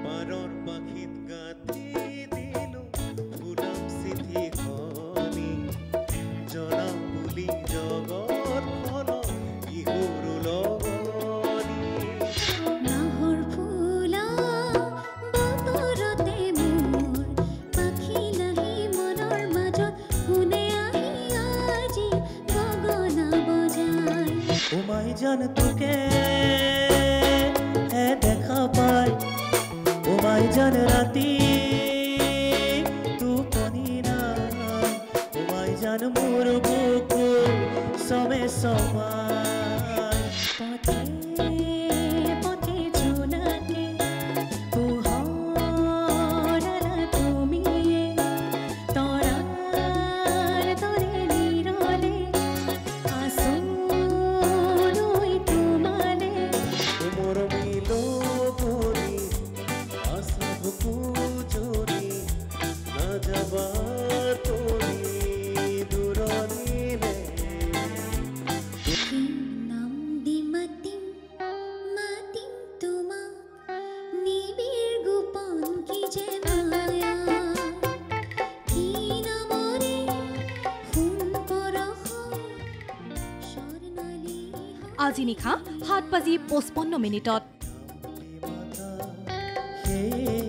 তোমাৰৰ পাখিত গাঁঠি দিলো গোলাপ চিঠিখনি জনাম বুলি জগতখনক ইহুৰ লগনি নাহৰ ফুলা বতৰতে মোৰ পাখি লাগি মনৰ মাজত শুনে আহি আজি গগনা বজাই উমাই জান তোকে দেখা পাই উমাই জান ৰাতি টোপনি নাই উমাই জান মোৰ বুকুৰ সমে সমাই পথে পথে জোনাকে পোহৰালা তুমিয়ে তৰাৰ দৰে নিৰলে আছো লৈ তোমালে মোৰ মিলনি আশা বুকুজনি নাযাবা তুমি দূৰণিলে কি নাম দি মাতিম মাতিম তোমাক নিবিড় গোপন কি যে মায়া কি নামৰে সোণ পৰশ স্বৰ্ণালী আজি নিশা 7:55 সেই